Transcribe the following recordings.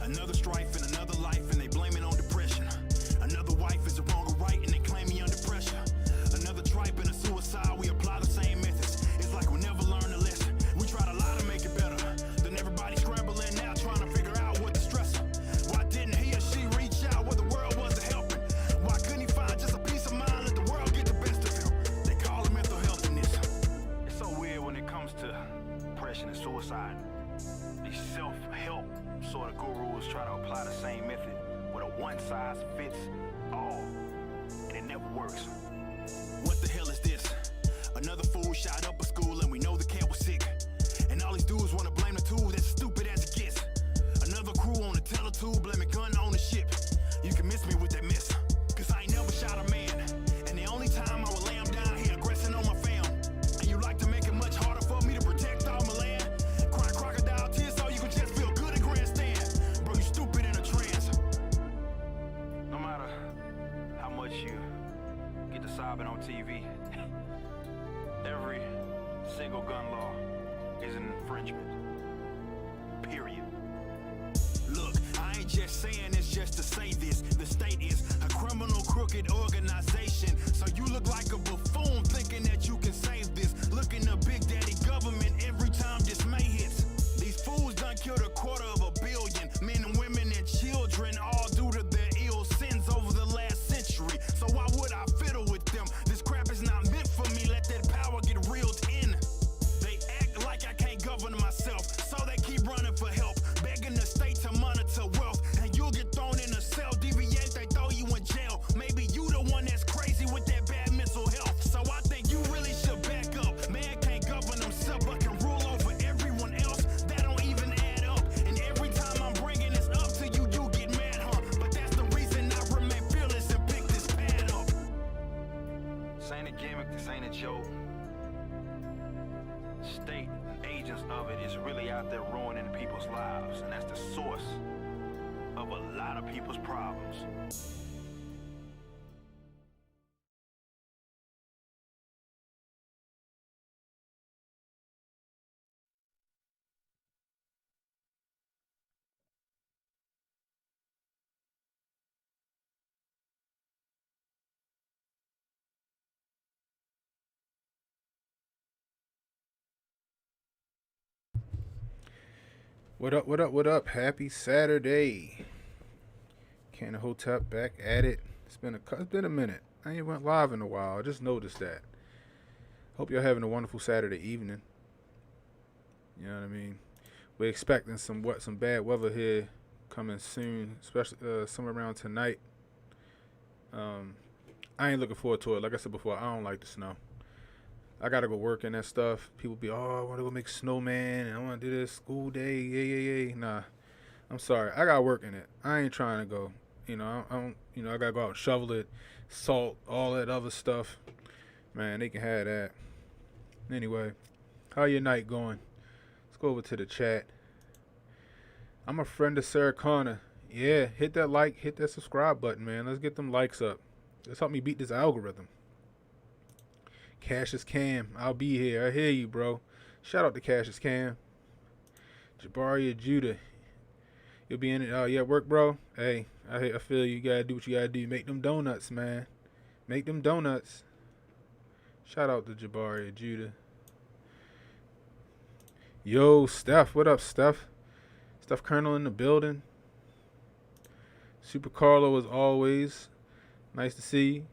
Another strife and another life, and they blame it on depression. Another wife is wrong or right, and they claim me under pressure. Another tripe and a suicide, we apply the same methods. It's like we never learn a lesson. We try to lie to make it better. Then everybody scrambling now, trying to figure out what to stress. Why didn't he or she reach out where the world wasn't helping? Why couldn't he find just a peace of mind, let the world get the best of him? They call it mental healthiness. It's so weird when it comes to depression and suicide. These self-help sort of gurus try to apply the same method with a one-size-fits-all, and it never works. What the hell is this? Another fool shot up a school and we know the cat was sick. And all these dudes want to blame the tool, that's stupid as it gets. Another crew on the teletube blaming gun ownership. You can miss me with that mess, cause I ain't never shot a man. And the only time I would lay him down here aggressing on my fam. And you like to make it much harder for me to protect all my land. Cry crocodile tears so you can just feel good at grandstand. Bro, you stupid in a trance. No matter how much you get to sobbing on TV, every single gun law is an infringement. Period. Look, I ain't just saying this just to say this. The state is a criminal, crooked organization. So you look like a buffoon thinking that you can save this. Looking to Big Daddy government every time dismay hits. These fools done killed 250 million men and women and children, all due to their ill sins over the last century. So why would I fiddle with them? This crap is not meant for me. Let that power get reeled in. They act like I can't govern myself, so they keep running for help, begging the state to monitor wealth. And you'll get thrown in a cell, deviate, they throw you in jail. Maybe you the one that's crazy with that bad mental health. So I think you really should back up. Man can't govern himself but can rule over everyone else. That don't even add up. And every time I'm bringing this up to you, you get mad, huh? But that's the reason I remain fearless and pick this pad up. This ain't a gimmick, this ain't a joke. State agents of it is really out there ruining people's lives, and that's the source of a lot of people's problems. What up, what up, what up? Happy Saturday. Can of Hotep back at it. It's been a minute. I ain't went live in a while. I just noticed that. Hope you're having a wonderful Saturday evening. You know what I mean? We're expecting some bad weather here coming soon, especially somewhere around tonight. I ain't looking forward to it. Like I said before, I don't like the snow. I gotta go work and that stuff. People be, oh, I want to go make snowman, and I want to do this school day, yeah. Nah, I'm sorry, I got work in it. I ain't trying to go. I don't. I gotta go out and shovel it, salt, all that other stuff. Man, they can have that. Anyway, how your night going? Let's go over to the chat. I'm a friend of Sarah Connor. Yeah, hit that like, hit that subscribe button, man. Let's get them likes up. Let's help me beat this algorithm. Cassius Cam, I'll be here. I hear you, bro. Shout out to Cassius Cam. Jabari Judah, you'll be in it. You at work, bro? Hey, I feel you. You gotta do what you gotta do. Make them donuts, man. Make them donuts. Shout out to Jabari Judah. Yo, Steph. What up, Steph? Steph Colonel in the building. Super Carlo as always. Nice to see you.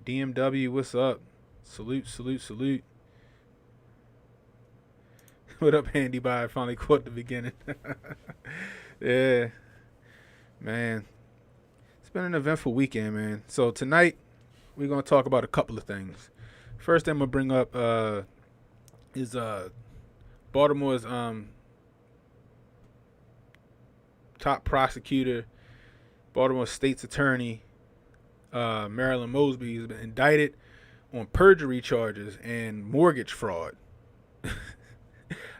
DMW, what's up? Salute. What up, Handy Bye? I finally caught the beginning. Yeah. Man. It's been an eventful weekend, man. So tonight, we're going to talk about a couple of things. First thing I'm going to bring up is Baltimore's top prosecutor, Baltimore State's attorney, Marilyn Mosby, has been indicted on perjury charges and mortgage fraud.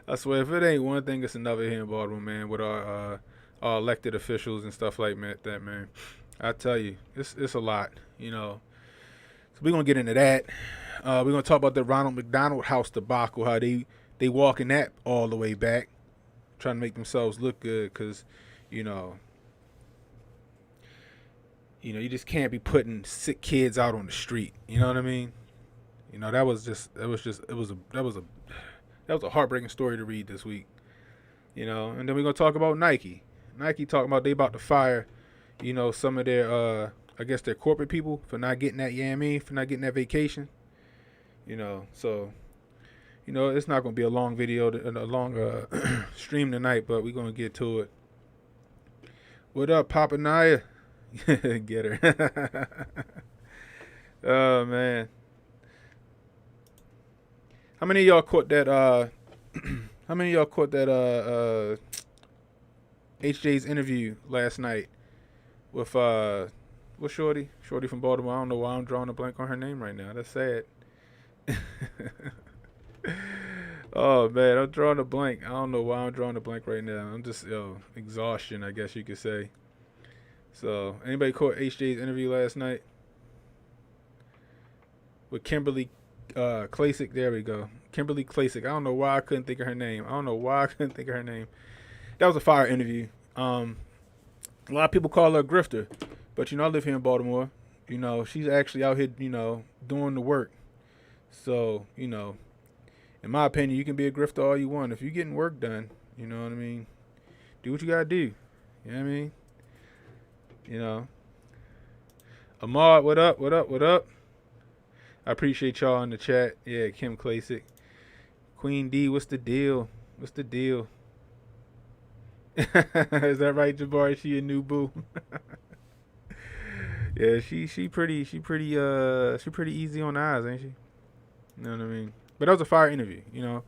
I swear, if it ain't one thing, it's another here in Baltimore, man, with our elected officials and stuff like that, man. I tell you, it's a lot, So we're going to get into that. We're going to talk about the Ronald McDonald House debacle, how they they walking that all the way back, trying to make themselves look good, because, you know, you just can't be putting sick kids out on the street. You know what I mean? That was a heartbreaking story to read this week. And then we're gonna talk about Nike. Nike talking about they about to fire, some of their I guess their corporate people for not getting that, for not getting that vacation. So it's not gonna be a long video, a long stream tonight, but we're gonna get to it. What up, Papa Naya? Get her. Oh man. How many of y'all caught that HJ's interview last night with what's Shorty from Baltimore? I don't know why I'm drawing a blank on her name right now. That's sad. Oh man, I'm drawing a blank. I don't know why I'm drawing a blank right now. I'm just exhaustion, I guess you could say. So, anybody caught HJ's interview last night with Kimberly Klasick? There we go. Kimberly Klasick. I don't know why I couldn't think of her name. That was a fire interview. A lot of people call her a grifter, but I live here in Baltimore. She's actually out here, doing the work. So, in my opinion, you can be a grifter all you want. If you're getting work done, you know what I mean? Do what you gotta do. You know what I mean? Ahmad, what up? I appreciate y'all in the chat. Yeah, Kim Klasick. Queen D, what's the deal? Is that right, Jabari? She a new boo? Yeah, she pretty easy on the eyes, ain't she? You know what I mean? But that was a fire interview. You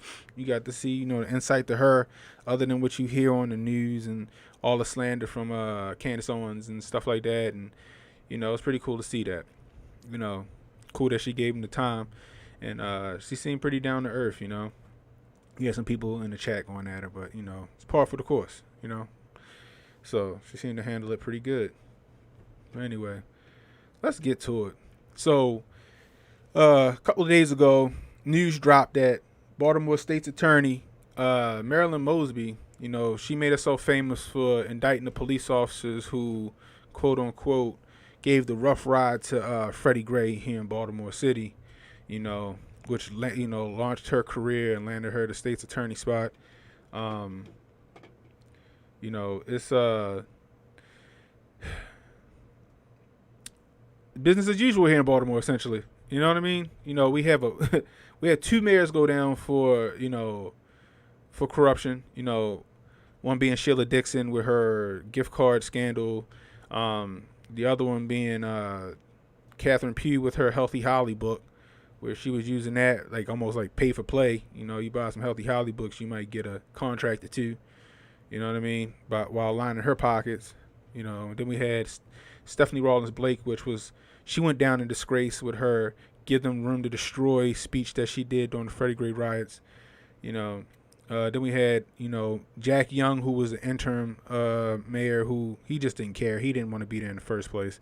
got to see, the insight to her, other than what you hear on the news and all the slander from Candace Owens and stuff like that. And it's pretty cool to see that. Cool that she gave him the time, and she seemed pretty down to earth. You had some people in the chat going at her, but it's par for the course. So she seemed to handle it pretty good. But anyway, let's get to it. So a couple of days ago, news dropped that Baltimore State's attorney, Marilyn Mosby, she made herself famous for indicting the police officers who, quote unquote, gave the rough ride to Freddie Gray here in Baltimore City, which launched her career and landed her the state's attorney spot. It's business as usual here in Baltimore, essentially. You know what I mean? We have we had two mayors go down for for corruption. One being Sheila Dixon with her gift card scandal. The other one being Catherine Pugh with her Healthy Holly book, where she was using that like almost like pay for play. You buy some Healthy Holly books, you might get a contract or two. You know what I mean? But while lining her pockets, Then we had Stephanie Rawlins Blake, she went down in disgrace with her "Give Them Room to Destroy" speech that she did during the Freddie Gray riots. Then we had, Jack Young, who was the interim mayor, who he just didn't care. He didn't want to be there in the first place.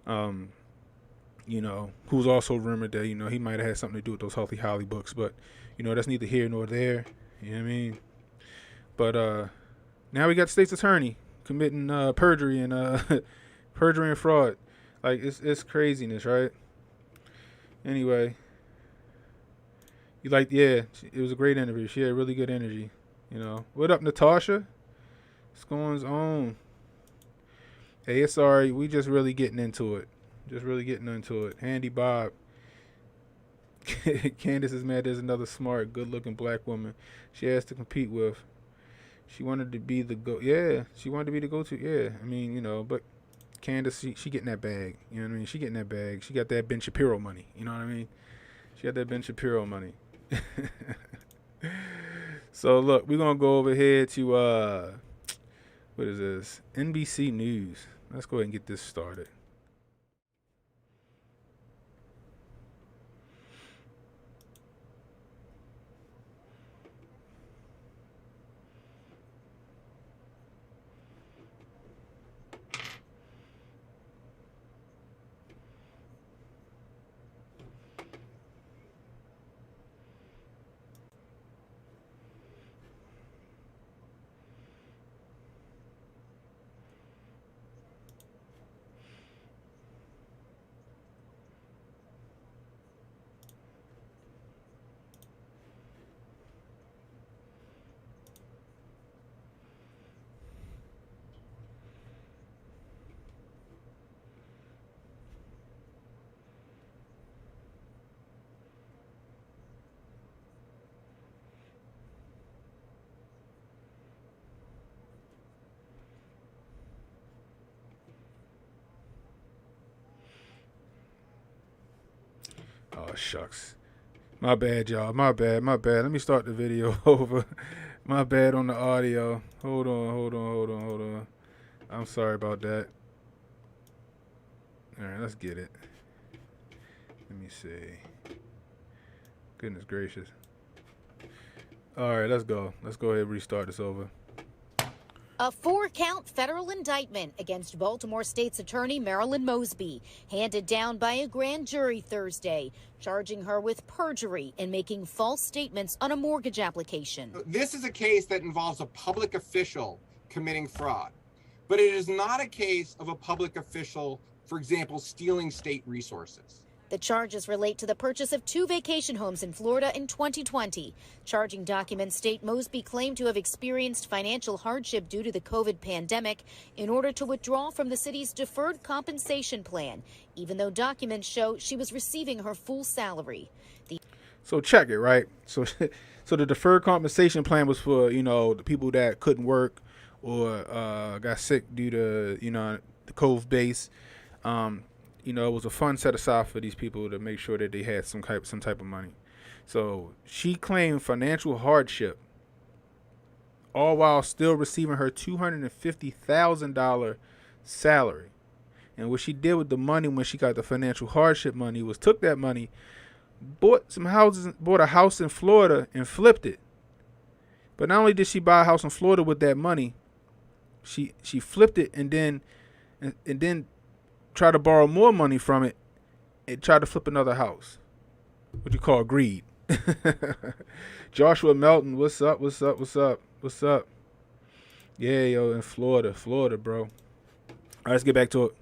Who's also rumored that, he might have had something to do with those Healthy Holly books. But, that's neither here nor there. You know what I mean? But now we got the state's attorney committing perjury and fraud. Like, it's craziness, right? Anyway. It was a great interview. She had really good energy. What up, Natasha? What's going on? Hey, it's alright. We just really getting into it. Handy Bob. Candace is mad there's another smart, good-looking black woman she has to compete with. She wanted to be the go. Yeah, she wanted to be the go-to. Yeah, I mean, but Candace, she getting that bag. You know what I mean? She getting that bag. She got that Ben Shapiro money. You know what I mean? She got that Ben Shapiro money. So look, we're gonna go over here to what is this? NBC News. Let's go ahead and get this started. shucks. My bad, y'all. My bad. Let me start the video over. My bad on the audio. Hold on. I'm sorry about that. All right, let's get it. Let me see. Goodness gracious. All right, let's go. Let's go ahead and restart this over. A 4-count federal indictment against Baltimore State's Attorney Marilyn Mosby, handed down by a grand jury Thursday, charging her with perjury and making false statements on a mortgage application. This is a case that involves a public official committing fraud, but it is not a case of a public official, for example, stealing state resources. The charges relate to the purchase of 2 vacation homes in Florida in 2020. Charging documents state Mosby claimed to have experienced financial hardship due to the COVID pandemic in order to withdraw from the city's deferred compensation plan, even though documents show she was receiving her full salary. So check it, right? So the deferred compensation plan was for, the people that couldn't work or got sick due to, the COVID base. It was a fund set aside for these people to make sure that they had some type of money. So she claimed financial hardship, all while still receiving her $250,000 salary. And what she did with the money when she got the financial hardship money was took that money, bought a house in Florida and flipped it. But not only did she buy a house in Florida with that money, she flipped it and then try to borrow more money from it and try to flip another house. What you call greed. Joshua Melton, what's up? Yeah, yo, in Florida, bro. All right, let's get back to it.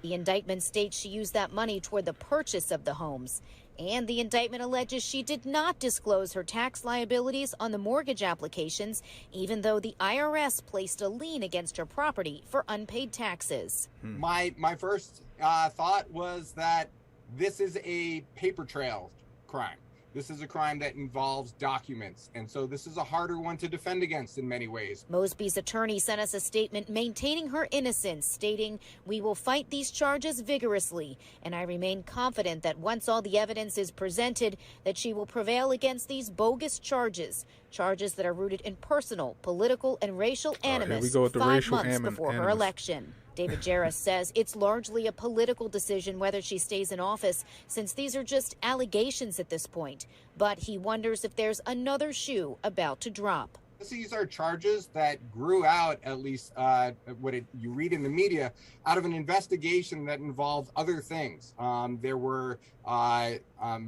The indictment states she used that money toward the purchase of the homes. And the indictment alleges she did not disclose her tax liabilities on the mortgage applications, even though the IRS placed a lien against her property for unpaid taxes. My first thought was that this is a paper trail crime. This is a crime that involves documents, and so this is a harder one to defend against in many ways. Mosby's attorney sent us a statement maintaining her innocence, stating, "We will fight these charges vigorously, and I remain confident that once all the evidence is presented, that she will prevail against these bogus charges that are rooted in personal, political, and racial animus 5 months before her election." David Jarrus says it's largely a political decision whether she stays in office, since these are just allegations at this point. But he wonders if there's another shoe about to drop. These are charges that grew out, at least you read in the media, out of an investigation that involved other things. There were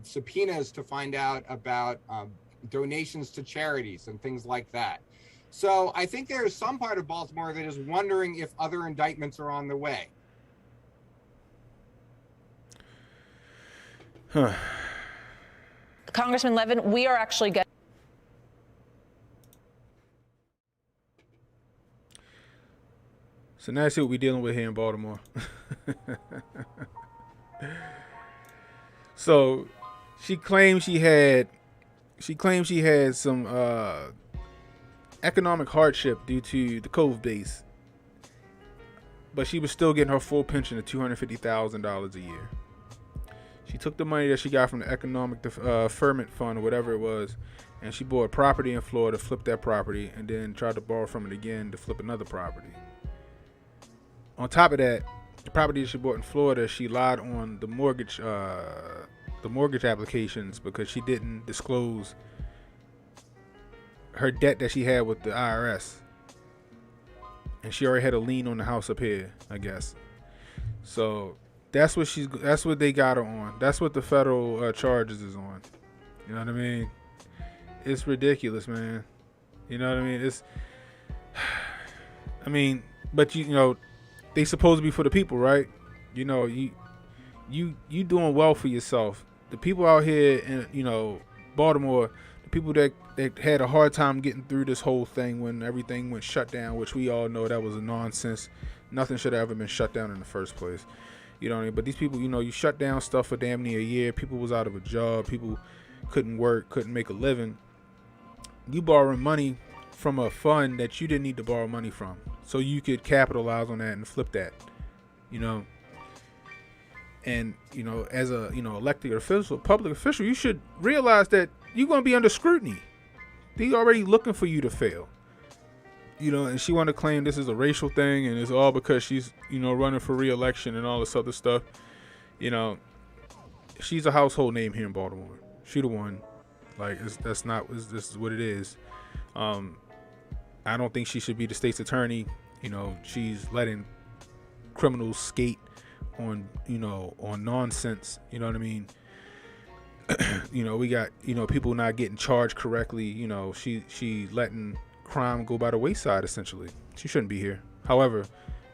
subpoenas to find out about donations to charities and things like that. So I think there is some part of Baltimore that is wondering if other indictments are on the way. Congressman Levin, we are actually getting... So now see what we're dealing with here in Baltimore. So she claimed she had some economic hardship due to the COVID base, but she was still getting her full pension of $250,000 a year. She took the money that she got from the economic deferment fund or whatever it was, and she bought a property in Florida, flipped that property, and then tried to borrow from it again to flip another property. On top of that, the property that she bought in Florida, she lied on the mortgage applications because she didn't disclose her debt that she had with the IRS, and she already had a lien on the house up here, I guess. So that's what they got her on. That's what the federal charges is on. You know what I mean? It's ridiculous, man. You know what I mean? But they supposed to be for the people, right? You doing well for yourself. The people out here in Baltimore, the people that had a hard time getting through this whole thing when everything went shut down, which we all know that was a nonsense. Nothing should have ever been shut down in the first place. You know what I mean? But these people, you shut down stuff for damn near a year. People was out of a job. People couldn't work, couldn't make a living. You borrowing money from a fund that you didn't need to borrow money from, so you could capitalize on that and flip that. And, you know, as a, you know, elected official, public official, you should realize that you're going to be under scrutiny. They already looking for you to fail. You know, and she want to claim this is a racial thing and it's all because she's, you know, running for re-election and all this other stuff. You know, she's a household name here in Baltimore. She the one. Like, this is what it is. I don't think she should be the state's attorney. You know, she's letting criminals skate on, you know, on nonsense. You know what I mean? You know, we got, you know, people not getting charged correctly. You know, she letting crime go by the wayside, essentially. She shouldn't be here. However,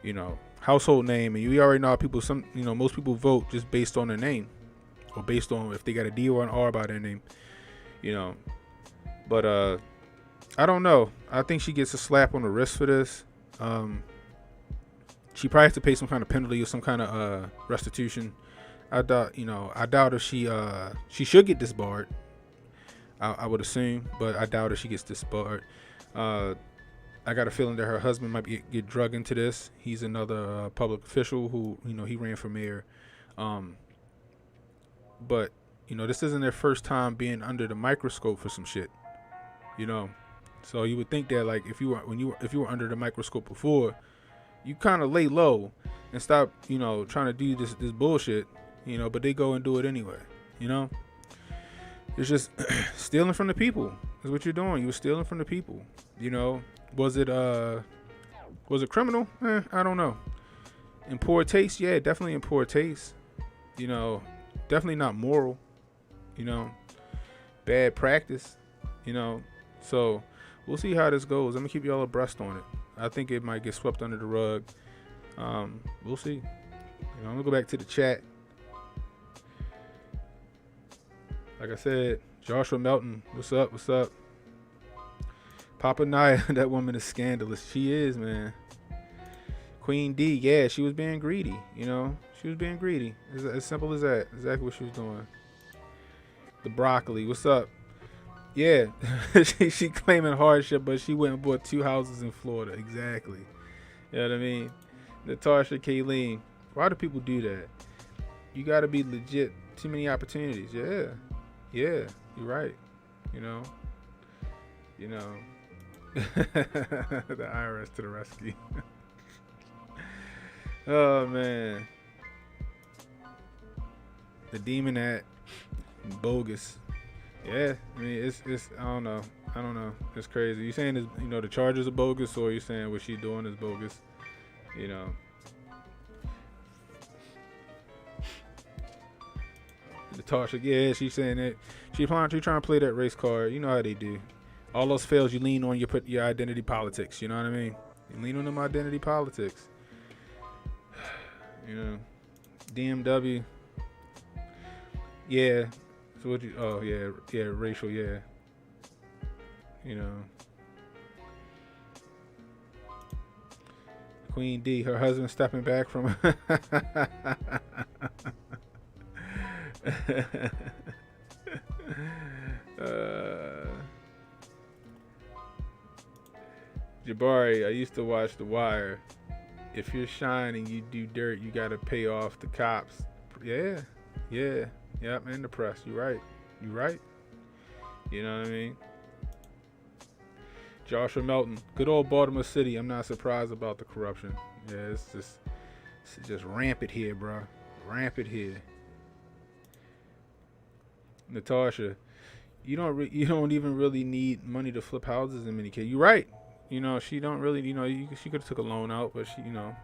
you know, household name, and you already know how people, you know, most people vote just based on their name or based on if they got a D or an R by their name, you know. But I don't know. I think she gets a slap on the wrist for this. She probably has to pay some kind of penalty or some kind of restitution. I doubt if she should get disbarred. I would assume, but I doubt if she gets disbarred. I got a feeling that her husband might get drugged into this. He's another public official who, you know, he ran for mayor. But, you know, this isn't their first time being under the microscope for some shit, you know. So you would think that, like, if you were under the microscope before, you kind of lay low and stop, you know, trying to do this bullshit, you know. But they go and do it anyway, you know. It's just stealing from the people is what you're doing. You were stealing from the people, you know. Was it criminal? I don't know. In poor taste, yeah, definitely in poor taste. You know, definitely not moral. You know, bad practice. You know, so we'll see how this goes. I'm gonna keep y'all abreast on it. I think it might get swept under the rug. We'll see. You know, I'm gonna go back to the chat. Like I said, Joshua Melton, what's up? What's up? Papa Naya, that woman is scandalous. She is, man. Queen D, yeah, she was being greedy. You know, she was being greedy. It's as simple as that. Exactly what she was doing. The broccoli, what's up? Yeah, she claiming hardship, but she went and bought 2 houses in Florida. Exactly. You know what I mean? Natasha Kayleen, why do people do that? You got to be legit. Too many opportunities. Yeah, you're right. You know. The IRS to the rescue. Oh man, the Demon Act, bogus. Yeah, I mean it's I don't know. It's crazy. You saying is, you know, the charges are bogus, or you saying what she's doing is bogus? You know. Natasha, yeah, she's saying that she's trying to play that race card. You know how they do. All those fails, you lean on your identity politics. You know what I mean? You lean on them identity politics. You know, DMW. Yeah. So what you? Oh yeah, racial. Yeah. You know. Queen D, her husband stepping back from. Jabari, I used to watch The Wire. If you're shine and you do dirt, you gotta pay off the cops. Yeah, man, the press. You right. You know what I mean? Joshua Melton, good old Baltimore City. I'm not surprised about the corruption. Yeah, it's just rampant here, bro. Rampant here. Natasha, you don't even really need money to flip houses in many cases. You're right. You know, she don't really, you know, she could have took a loan out, but she, you know,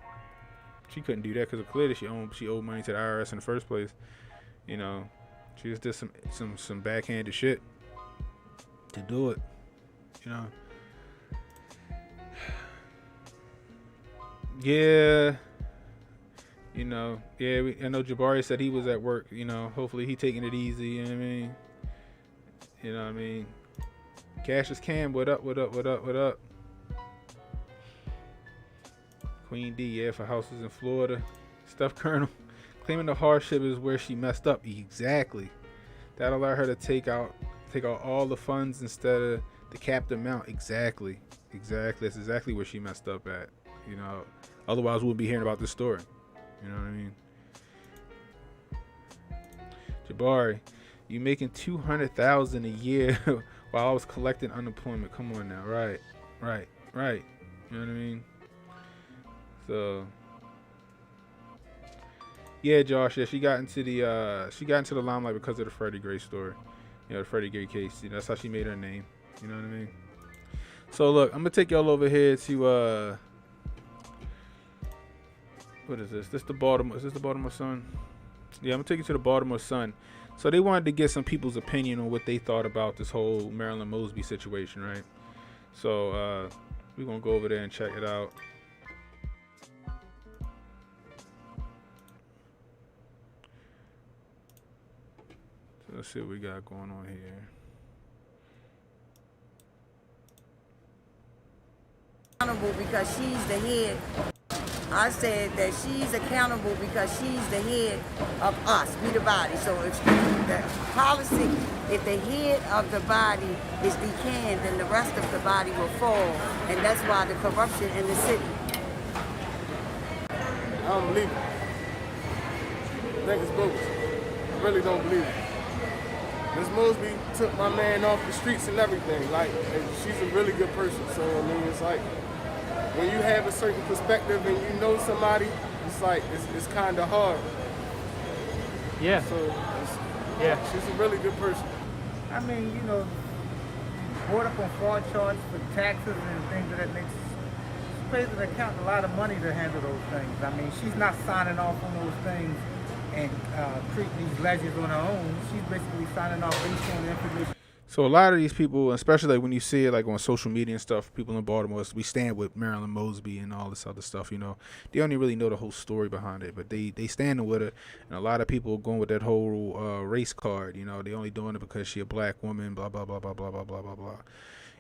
she couldn't do that because clearly she owed money to the IRS in the first place. You know, she just did some backhanded shit to do it. You know. Yeah. You know, yeah, I know Jabari said he was at work, you know, hopefully he taking it easy, you know what I mean? You know what I mean? Cassius Cam, what up? Queen D, yeah, for houses in Florida. Steph Colonel, claiming the hardship is where she messed up. Exactly. That allowed her to take out all the funds instead of the capped amount. Exactly. That's exactly where she messed up at. You know, otherwise we wouldn't be hearing about this story. You know what I mean? Jabari, you making $200,000 a year while I was collecting unemployment. Come on now, right. You know what I mean? So, yeah, Josh. Yeah, she got into the limelight because of the Freddie Gray story. You know, the Freddie Gray case. That's how she made her name. You know what I mean? So look, I'm gonna take y'all over here to what is this? Is this the Baltimore Sun? Yeah, I'm gonna take you to the Baltimore Sun. So they wanted to get some people's opinion on what they thought about this whole Marilyn Mosby situation, right? So we're gonna go over there and check it out. So let's see what we got going on here. Accountable because she's the head. I said that she's accountable because she's the head of us, we the body. So if the policy, if the head of the body is decaying, then the rest of the body will fall. And that's why the corruption in the city. I don't believe it. I think it's bogus. I really don't believe it. Ms. Mosby took my man off the streets and everything. Like, she's a really good person. So, I mean, it's like, when you have a certain perspective and you know somebody, it's like, it's kind of hard. Yeah. So, Yeah. she's a really good person. I mean, you know, brought up on fraud charges for taxes and things of that nature. She pays an accountant a lot of money to handle those things. I mean, she's not signing off on those things and treating these ledgers on her own. She's basically signing off based on the information. So a lot of these people, especially like when you see it like on social media and stuff, people in Baltimore, we stand with Marilyn Mosby and all this other stuff, you know. They don't even really know the whole story behind it, but they standing with her. And a lot of people are going with that whole race card, you know. They only doing it because she a black woman, blah, blah, blah, blah, blah, blah, blah, blah, blah.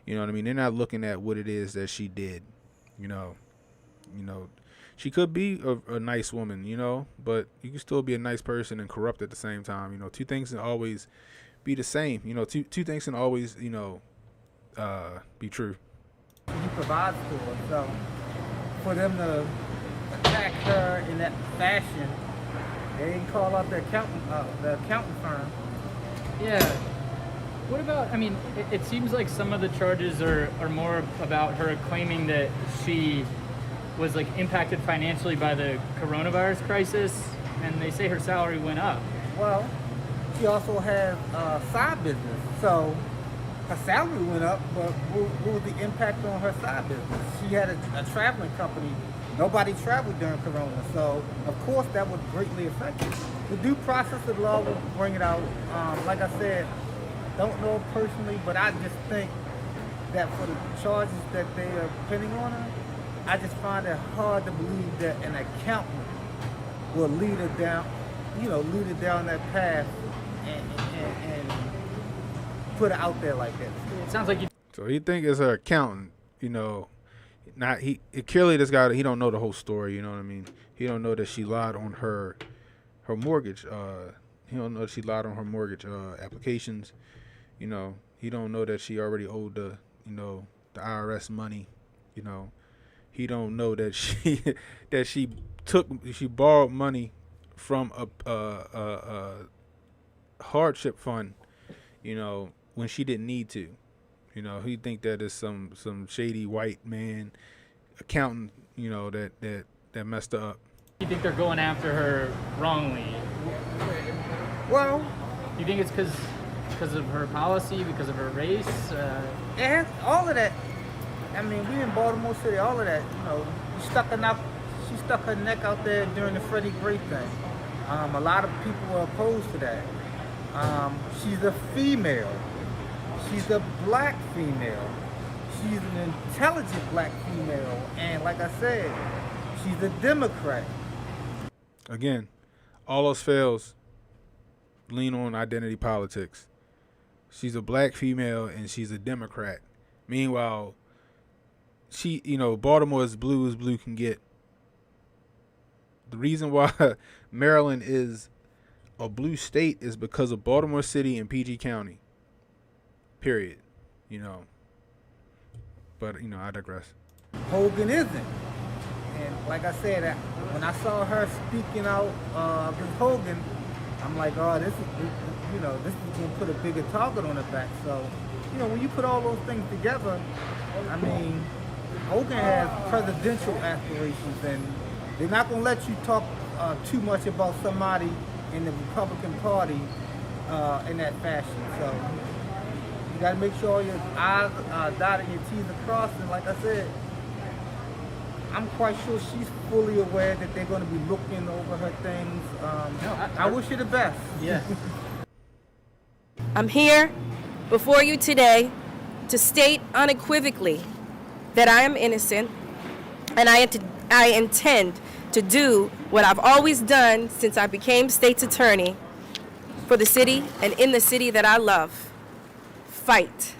You know what I mean? They're not looking at what it is that she did, you know. She could be a nice woman, you know, but you can still be a nice person and corrupt at the same time. You know, two things can always be the same. You know, two things can always, you know, be true. He provides for her, so for them to attack her in that fashion, they didn't call out the accountant firm. Yeah. What about, I mean, it seems like some of the charges are more about her claiming that she was like impacted financially by the coronavirus crisis, and they say her salary went up. Well, she also has a side business, so her salary went up, but what was the impact on her side business? She had a traveling company. Nobody traveled during Corona, so of course that would greatly affect it. The due process of law will bring it out. Like I said, don't know personally, but I just think that for the charges that they are pinning on her, I just find it hard to believe that an accountant will lead her down, that path and put her out there like that. It sounds like you. So he think it's her accountant, you know. Not he. Clearly, this guy, he don't know the whole story. You know what I mean? He don't know that she lied on her mortgage. He don't know that she lied on her mortgage applications. You know, he don't know that she already owed the IRS money. You know, he don't know that she borrowed money from a hardship fund. You know, when she didn't need to. You know, he think that is some shady white man accountant, you know, that messed her up. You think they're going after her wrongly? Well, You think it's because of her policy, because of her race? and all of that. I mean, we in Baltimore City, all of that. You know, she stuck her neck out there during the Freddie Gray thing. A lot of people were opposed to that. She's a female. She's a black female. She's an intelligent black female. And like I said, she's a Democrat. Again, all else fails, lean on identity politics. She's a black female and she's a Democrat. Meanwhile, she, you know, Baltimore is blue as blue can get. The reason why Maryland is a blue state is because of Baltimore City and PG County. Period. You know. But, you know, I digress. Hogan isn't. And like I said, when I saw her speaking out against Hogan, I'm like, oh, this is gonna put a bigger target on her back. So, when you put all those things together, I mean, Hogan has presidential aspirations, and they're not gonna let you talk too much about somebody in the Republican Party in that fashion. So you got to make sure your I's are dotted and your T's are crossed. And like I said, I'm quite sure she's fully aware that they're going to be looking over her things. I wish her the best. Yeah. I'm here before you today to state unequivocally that I am innocent, and I intend to do what I've always done since I became state's attorney for the city and in the city that I love. Fight.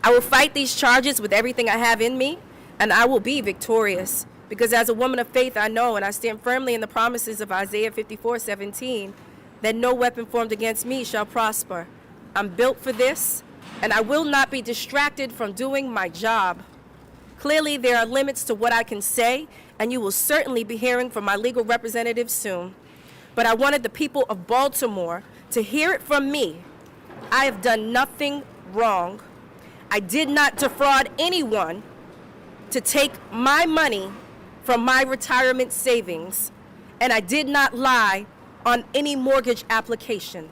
I will fight these charges with everything I have in me, and I will be victorious, because as a woman of faith, I know and I stand firmly in the promises of Isaiah 54:17 that no weapon formed against me shall prosper. I'm built for this, and I will not be distracted from doing my job. Clearly, there are limits to what I can say, and you will certainly be hearing from my legal representative soon. But I wanted the people of Baltimore to hear it from me. I have done nothing wrong. I did not defraud anyone to take my money from my retirement savings, and I did not lie on any mortgage application.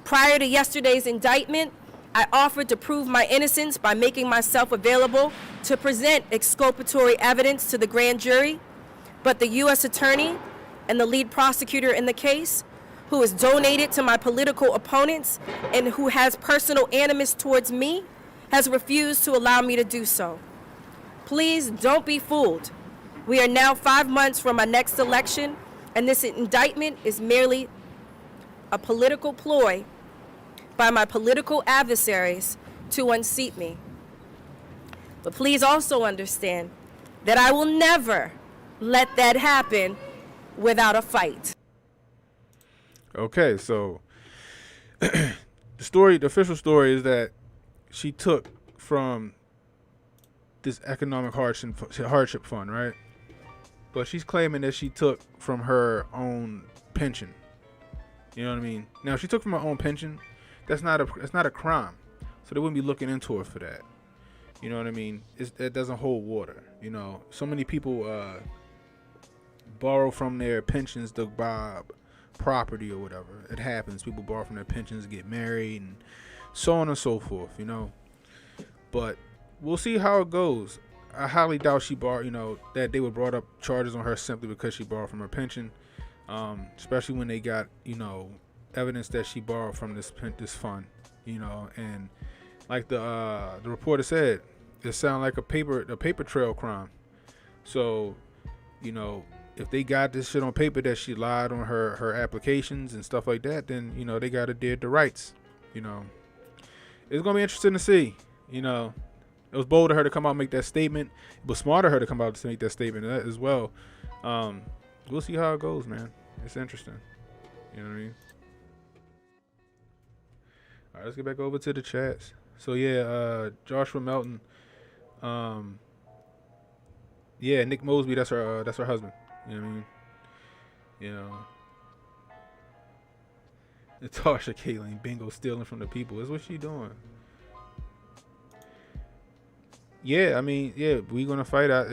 Prior to yesterday's indictment, I offered to prove my innocence by making myself available to present exculpatory evidence to the grand jury, but the U.S. attorney and the lead prosecutor in the case, who is donated to my political opponents and who has personal animus towards me, has refused to allow me to do so. Please don't be fooled. We are now 5 months from our next election, and this indictment is merely a political ploy by my political adversaries to unseat me. But please also understand that I will never let that happen without a fight. Okay, so the official story is that she took from this economic hardship fund, right? But she's claiming that she took from her own pension. You know what I mean? Now, if she took from her own pension, that's not a crime, so they wouldn't be looking into her for that. You know what I mean? It doesn't hold water. You know, so many people borrow from their pensions to buy property or whatever. It happens. People borrow from their pensions to get married and so on and so forth. You know, but we'll see how it goes. I highly doubt she borrowed. You know, that they would brought up charges on her simply because she borrowed from her pension, especially when they got evidence that she borrowed from this fund, and like the reporter said, it sounded like a paper trail crime. So, if they got this shit on paper that she lied on her applications and stuff like that, then they got to dead the rights. It's gonna be interesting to see. It was bold of her to come out and make that statement. It was smart of her to come out to make that statement as well. We'll see how it goes, man. It's interesting. You know what I mean? All right, let's get back over to the chats. So yeah, Joshua Melton. Yeah, Nick Mosby. That's her husband. You know what I mean? Natasha Kayleen Bingo stealing from the people. Is what she doing. Yeah, I mean, yeah, we're gonna fight out.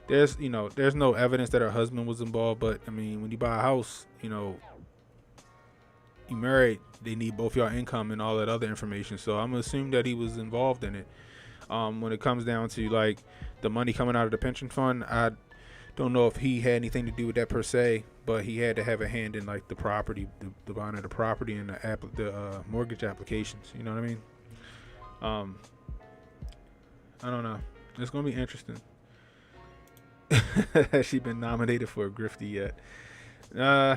There's no evidence that her husband was involved, but I mean, when you buy a house, you married, they need both your income and all that other information. So I'm gonna assume that he was involved in it. When it comes down to like the money coming out of the pension fund, I don't know if he had anything to do with that per se, but he had to have a hand in like the property, the buying of the property and the mortgage applications. You know what I mean? I don't know. It's gonna be interesting. Has she been nominated for a grifty yet? Nah.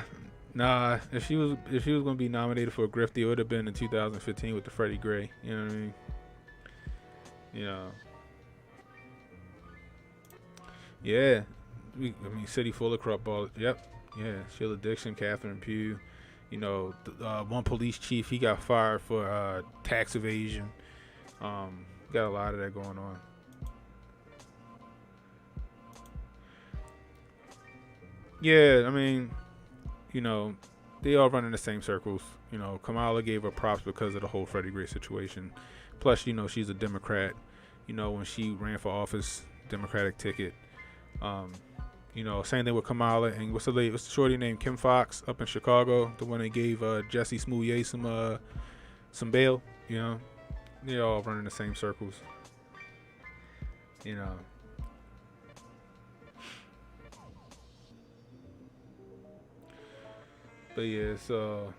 If she was gonna be nominated for a grifty, it would have been in 2015 with the Freddie Gray. You know what I mean? Yeah. City full of corrupt ball. Yep. Yeah. Sheila Dixon, Catherine Pugh. One police chief, he got fired for tax evasion. Got a lot of that going on. Yeah, I mean, you know, they all run in the same circles. You know, Kamala gave her props because of the whole Freddie Gray situation. Plus, you know, she's a Democrat. You know, when she ran for office, Democratic ticket. You know, same thing with Kamala and what's the shorty named Kim Fox up in Chicago, the one that gave Jesse Smollett some bail. You know, they all run in the same circles. You know. But yeah, so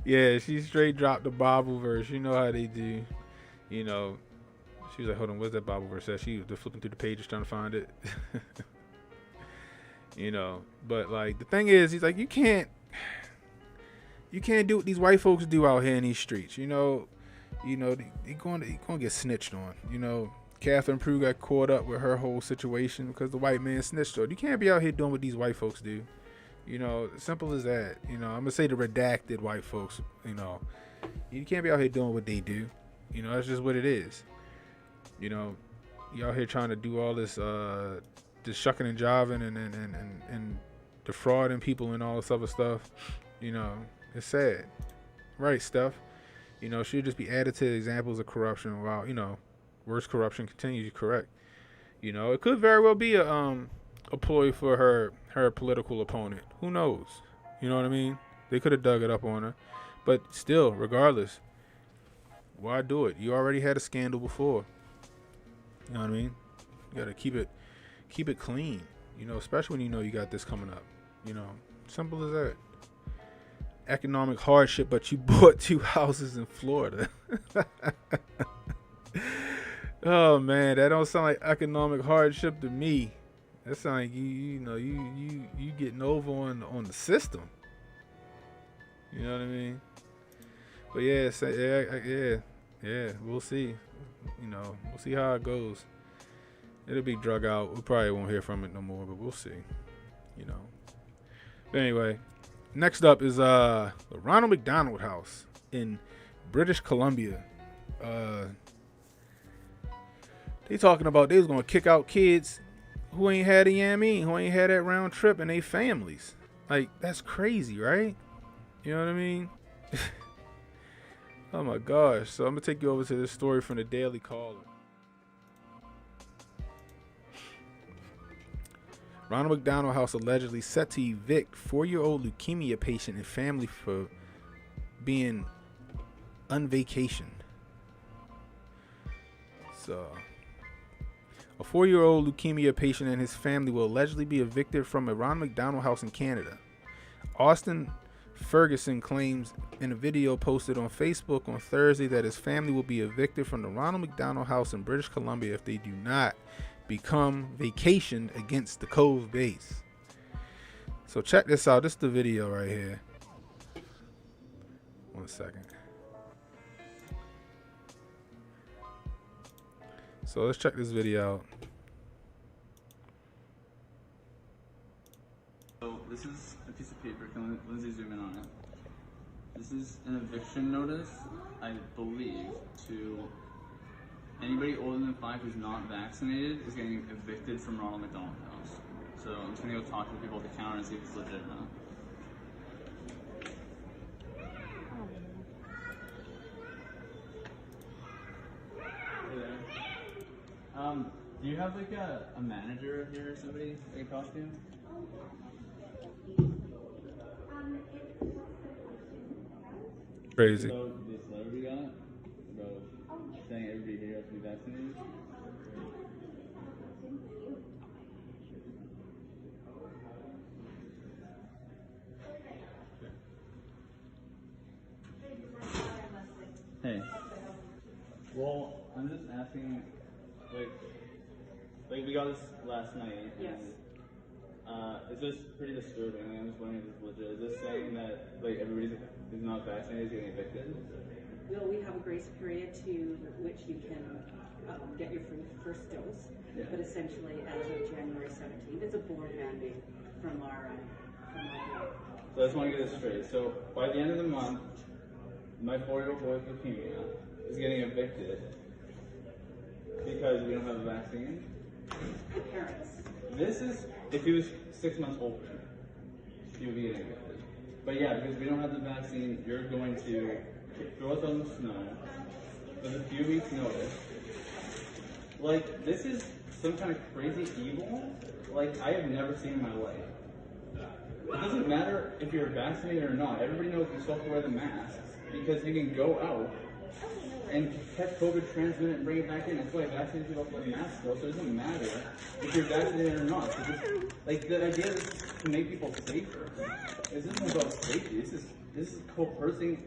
yeah, she straight dropped the Bible verse. You know how they do. You know, she was like, "Hold on, what's that Bible verse?" She was flipping through the pages trying to find it. You know, but like the thing is, he's like, you can't do what these white folks do out here in these streets. You know, they going to get snitched on. You know, Catherine Prue got caught up with her whole situation because the white man snitched on her. You can't be out here doing what these white folks do. You know, simple as that. You know, I'm gonna say the redacted white folks. You know, you can't be out here doing what they do. You know, that's just what it is. You know, you out here trying to do all this shucking and jiving and defrauding people and all this other stuff. You know, it's sad. Right, Steph? You know, should just be added to examples of corruption while, you know, worse corruption continues. Correct. You know, it could very well be a ploy for her political opponent. Who knows? You know what I mean? They could have dug it up on her. But still, regardless, why do it? You already had a scandal before. You know what I mean? You gotta keep it clean. You know, especially when you know you got this coming up. You know, simple as that. Economic hardship, but you bought 2 houses in Florida. Oh man, that don't sound like economic hardship to me. That sounds like you getting over on the system. You know what I mean? But yeah, we'll see. You know, we'll see how it goes. It'll be drug out. We probably won't hear from it no more, but we'll see. You know. But anyway, next up is the Ronald McDonald House in British Columbia. They talking about they was gonna kick out kids who ain't had who ain't had that round trip and they families. Like, that's crazy, right? You know what I mean? Oh my gosh. So I'm gonna take you over to this story from the Daily Caller. Ronald McDonald House allegedly set to evict 4-year-old leukemia patient and family for being unvacationed. So, a 4-year-old leukemia patient and his family will allegedly be evicted from a Ronald McDonald House in Canada. Austin Ferguson claims in a video posted on Facebook on Thursday that his family will be evicted from the Ronald McDonald House in British Columbia if they do not become vacationed against the Cove base. So check this out. This is the video right here. 1 second. So let's check this video out. So this is a piece of paper. Can Lindsay zoom in on it? This is an eviction notice, I believe, to anybody older than 5 who's not vaccinated is getting evicted from Ronald McDonald House. So I'm just gonna go talk to the people at the counter and see if it's legit or not. Hey there. Do you have like a manager here or somebody that can talk to? Crazy. So this letter we got about saying everybody here has to be vaccinated. Hey. Well, I'm just asking, like we got this last night. Yes. And, it's just pretty disturbing. I'm just wondering if it's legit. Is this saying that like everybody who's not vaccinated is getting evicted? Well, we have a grace period to which you can get your first dose. Yeah. But essentially, as of January 17th, it's a board mandate from our board. So I just want to get this straight. So by the end of the month, my 4-year-old boy with leukemia is getting evicted because we don't have a vaccine. Parents. This is if he was 6 months older. POV and evicted. But yeah, because we don't have the vaccine, you're going to throw us on the snow with a few weeks notice. Like, this is some kind of crazy evil like I have never seen in my life. It doesn't matter if you're vaccinated or not. Everybody knows you still have to wear the masks because you can go out and catch COVID, transmit it, and bring it back in. That's why vaccinated people have to wear masks still. So it doesn't matter if you're vaccinated or not. So just, like, the idea is to make people safer. This isn't about safety. This is coercing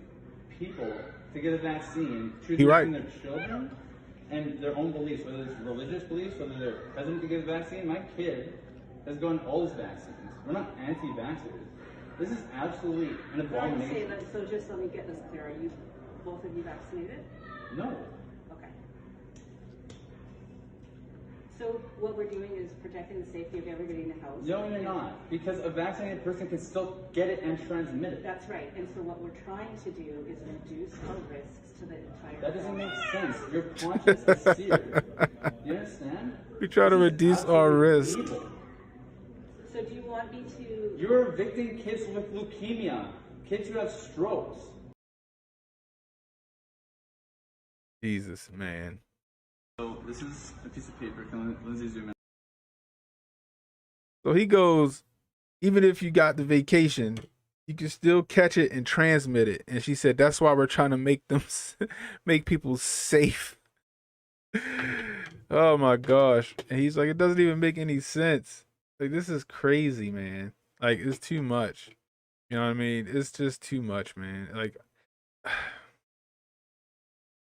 people to get a vaccine, choosing between their children and their own beliefs, whether it's religious beliefs, whether they're hesitant to get a vaccine. My kid has gotten all his vaccines. We're not anti-vaxxers. This is absolutely an abomination. So just let me get this clear. Are you, both of you vaccinated? No. Okay. So what we're doing is protecting the safety of everybody in the house? No, you're not. Because a vaccinated person can still get it and transmit it. That's right. And so what we're trying to do is reduce our risks to the entire That doesn't make sense. Your conscience is seared. You understand? We try to reduce our risk. Evil. So do you want me to... You're evicting kids with leukemia, kids who have strokes. Jesus, man. So this is a piece of paper. Can Lindsay zoom in? So he goes, even if you got the vacation, you can still catch it and transmit it. And she said, that's why we're trying to make them, make people safe. Oh my gosh. And he's like, it doesn't even make any sense. Like, this is crazy, man. Like, it's too much. You know what I mean? It's just too much, man. Like,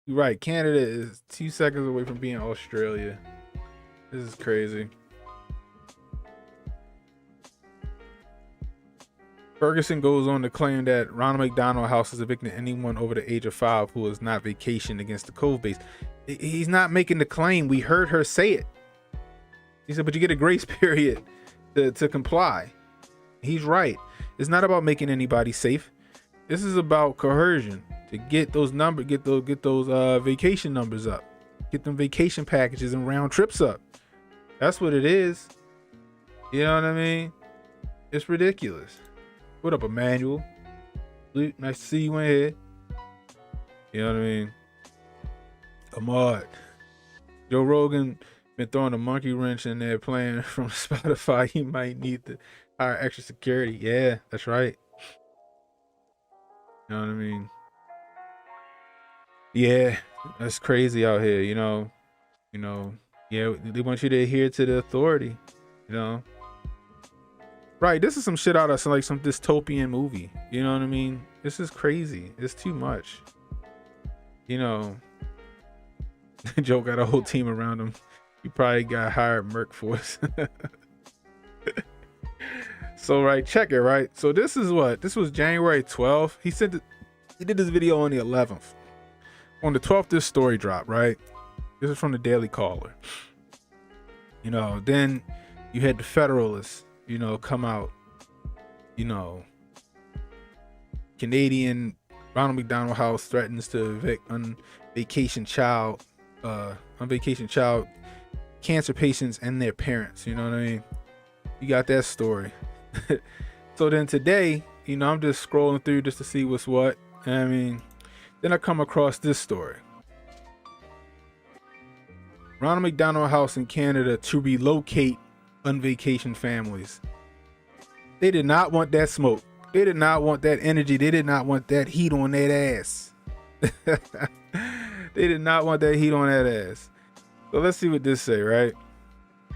you're right. Canada is 2 seconds away from being Australia. This is crazy. Ferguson goes on to claim that Ronald McDonald House is evicting anyone over the age of 5 who is not vacationed against the code base. He's not making the claim. We heard her say it. He said, but you get a grace period to comply. He's right. It's not about making anybody safe. This is about coercion to get those numbers, get those vacation numbers up, get them vacation packages and round trips up. That's what it is. You know what I mean? It's ridiculous. What up, Emmanuel? Luke, nice to see you in here. You know what I mean? Ahmad. Joe Rogan been throwing a monkey wrench in there playing from Spotify. He might need to hire extra security. Yeah, that's right. You know what I mean? Yeah, that's crazy out here, you know. Yeah, they want you to adhere to the authority, you know. Right, this is some shit out of some dystopian movie. You know what I mean? This is crazy. It's too much. You know, Joe got a whole team around him. He probably got hired Merc Force. So, right, check it, right? So this is what? This was January 12th. He did this video on the 11th. On the 12th, this story dropped, right? This is from the Daily Caller. You know, then you had the Federalists, you know, come out, you know, Canadian Ronald McDonald House threatens to evict unvacation child cancer patients and their parents. You know what I mean? You got that story. So then today, you know, I'm just scrolling through just to see what's what. I mean, then I come across this story. Ronald McDonald House in Canada to relocate unvacation families. They did not want that smoke. They did not want that energy. They did not want that heat on that ass. They did not want that heat on that ass. So let's see what this say, right?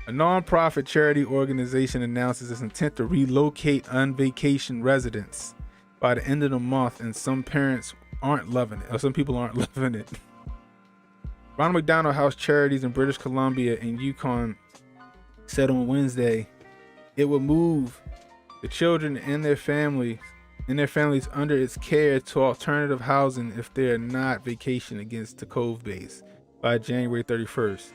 A non-profit charity organization announces its intent to relocate unvacation residents by the end of the month, and some parents aren't loving it, or some people aren't loving it. Ronald McDonald House Charities in British Columbia and Yukon said on Wednesday it would move the children and their families under its care to alternative housing if they are not vacation against the Cove base by January 31st.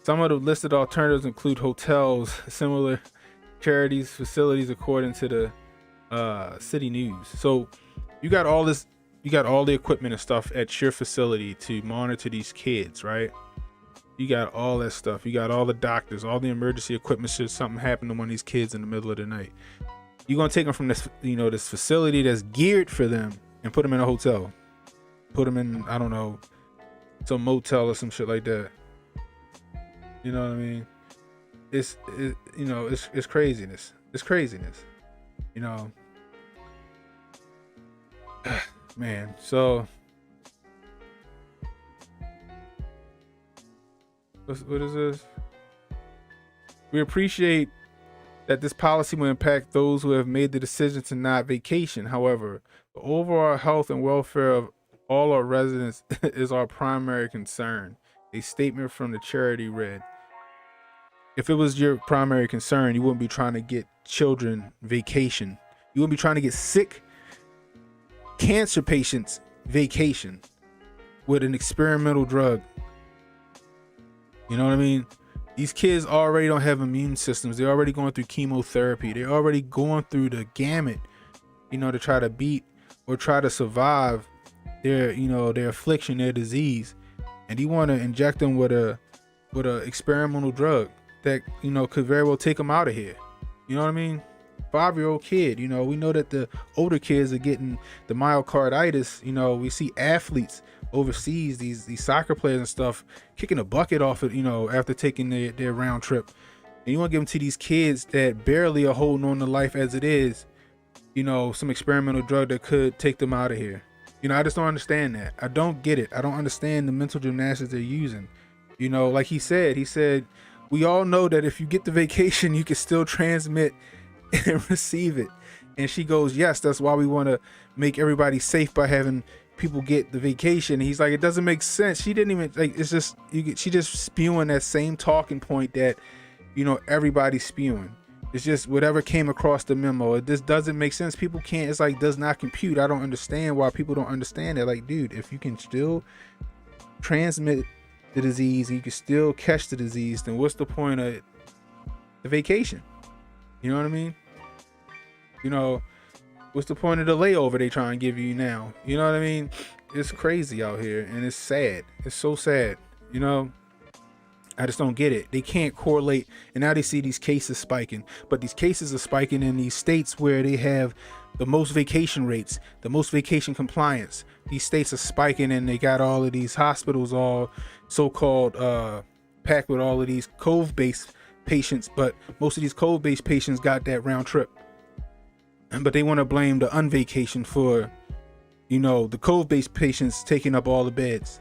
Some of the listed alternatives include hotels, similar charities, facilities, according to the City News. So you got all this, you got all the equipment and stuff at your facility to monitor these kids, right? You got all that stuff. You got all the doctors, all the emergency equipment should something happen to one of these kids in the middle of the night. You're gonna take them from this, this facility that's geared for them and put them in a hotel, put them in, I don't know, some motel or some shit like that. You know what I mean? It's craziness. It's craziness. Man. So what is this? We appreciate that this policy will impact those who have made the decision to not vacation. However, the overall health and welfare of all our residents is our primary concern. A statement from the charity read, if it was your primary concern, you wouldn't be trying to get children vacation. You wouldn't be trying to get sick cancer patients vacation with an experimental drug. You know what I mean? These kids already don't have immune systems. They're already going through chemotherapy. They're already going through the gamut, to try to beat or try to survive their affliction, their disease. And you want to inject them with a experimental drug that, could very well take them out of here. You know what I mean? 5-year-old kid, we know that the older kids are getting the myocarditis. We see athletes overseas, these soccer players and stuff, kicking a bucket off it, after taking their round trip. And you want to give them to these kids that barely are holding on to life as it is, some experimental drug that could take them out of here. I just don't understand that. I don't get it. I don't understand the mental gymnastics they're using. Like he said, we all know that if you get the vacation, you can still transmit and receive it. And she goes, yes, that's why we want to make everybody safe by having people get the vacation. And he's like, it doesn't make sense. She didn't even it's just she just spewing that same talking point that everybody's spewing. It's just whatever came across the memo. It just doesn't make sense. People can't, it's like, does not compute. I don't understand why people don't understand it. Like, dude, if you can still transmit the disease and you can still catch the disease, then what's the point of the vacation? You know what I mean? What's the point of the layover they trying to give you now? You know what I mean? It's crazy out here, and it's sad. It's so sad. I just don't get it. They can't correlate, and now they see these cases spiking, but these cases are spiking in these states where they have the most vacation rates, the most vacation compliance. These states are spiking, and they got all of these hospitals all so-called packed with all of these cove-based patients, but most of these cove-based patients got that round trip. But they want to blame the unvacation for, the cove-based patients taking up all the beds.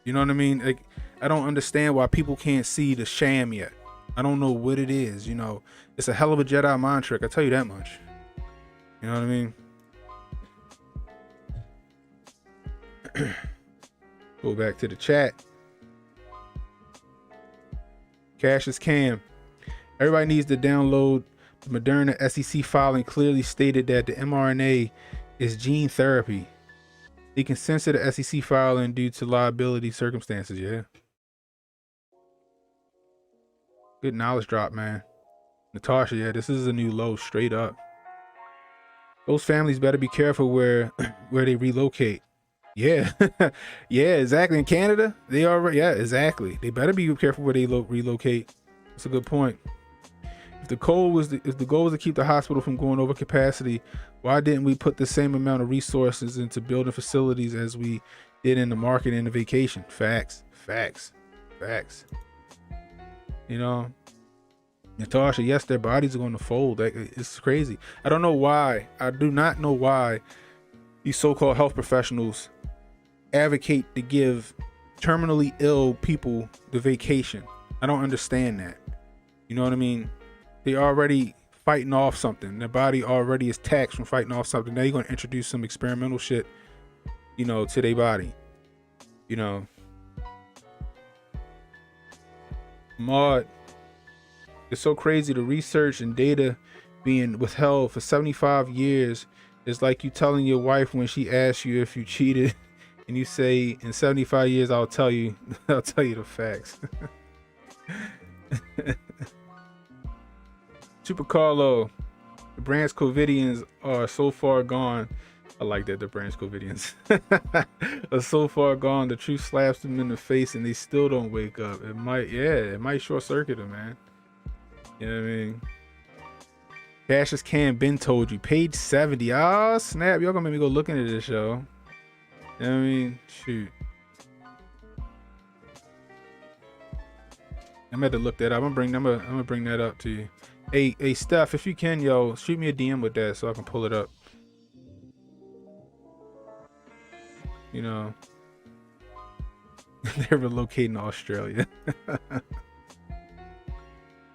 You know what I mean? Like, I don't understand why people can't see the sham yet. I don't know what it is. It's a hell of a Jedi mind trick. I tell you that much. You know what I mean? Go back to the chat. Cassius Cam. Everybody needs to download the Moderna SEC filing. Clearly stated that the mRNA is gene therapy. They can censor the SEC filing due to liability circumstances. Yeah. Good knowledge drop, man. Natasha, yeah, this is a new low, straight up. Those families better be careful where they relocate. Yeah. Yeah, exactly. In Canada, they already, yeah, exactly. They better be careful where they relocate. That's a good point. If the goal was to keep the hospital from going over capacity, why didn't we put the same amount of resources into building facilities as we did in the market and the vacation? Facts. Natasha, yes, their bodies are going to fold. It's crazy. I don't know why. I do not know why these so-called health professionals advocate to give terminally ill people the vacation. I don't understand that. You know what I mean? They already fighting off something. Their body already is taxed from fighting off something. Now you're going to introduce some experimental shit, to their body. Maud, it's so crazy. The research and data being withheld for 75 years is like you telling your wife when she asks you if you cheated and you say, in 75 years, I'll tell you the facts. Super Carlo, the Branch Covidians are so far gone. I like that, the Branch Covidians are so far gone. The truth slaps them in the face and they still don't wake up. It might short circuit them, man. You know what I mean? Cassius Cam been told you. Page 70. Oh, snap. Y'all gonna make me go look into this show. You know what I mean? Shoot. I'm gonna have to look that up. I'm gonna bring that up to you. Hey, Steph, if you can, yo, shoot me a DM with that so I can pull it up. You know, they're relocating to Australia.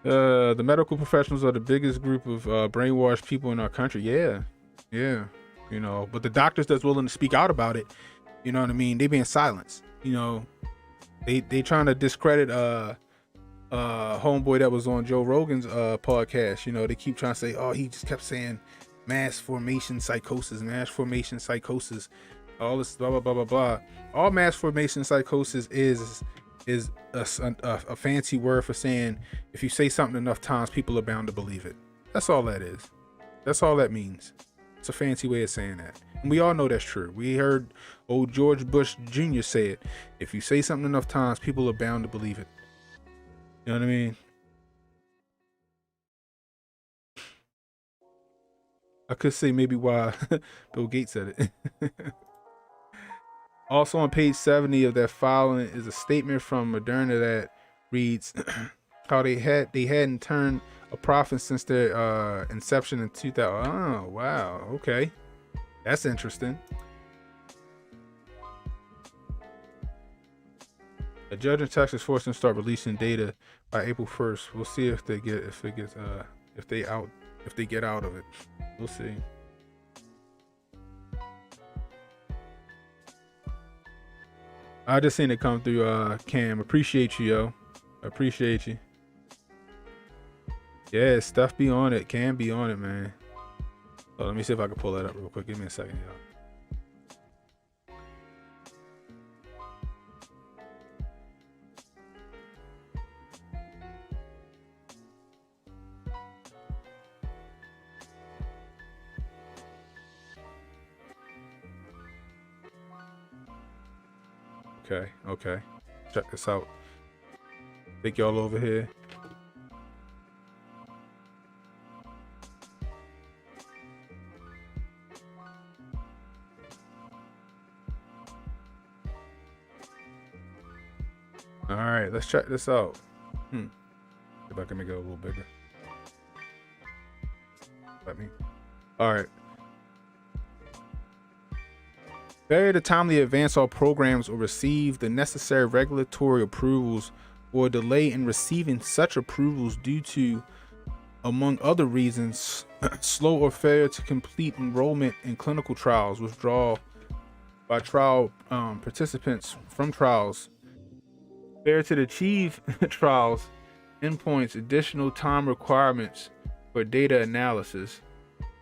The medical professionals are the biggest group of brainwashed people in our country. Yeah. You know, but the doctors that's willing to speak out about it, you know what I mean? They being silenced. You know, they trying to discredit homeboy that was on Joe Rogan's podcast. You know, they keep trying to say, oh, he just kept saying mass formation psychosis, all this blah blah blah blah blah. All mass formation psychosis is a fancy word for saying if you say something enough times, people are bound to believe it. That's all that is. That's all that means. It's a fancy way of saying that. And we all know that's true. We heard old George Bush Jr. say it. If you say something enough times, people are bound to believe it. You know what I mean? I could say maybe why Bill Gates said it. Also on page 70 of that filing is a statement from Moderna that reads how they hadn't turned a profit since their inception in 2000. Oh, wow. Okay. That's interesting. A judge in Texas forced them to start releasing data by April 1st. We'll see if they get out of it. We'll see. I just seen it come through, Cam. Appreciate you, yo. Appreciate you. Yeah, stuff be on it. Cam be on it, man. So let me see if I can pull that up real quick. Give me a second, y'all. Okay. Check this out. Take y'all over here. All right, let's check this out. If I can make it a little bigger. All right. Failure to timely advance all programs or receive the necessary regulatory approvals or delay in receiving such approvals due to, among other reasons, slow or failure to complete enrollment in clinical trials, withdrawal by trial participants from trials, failure to achieve trials endpoints, additional time requirements for data analysis,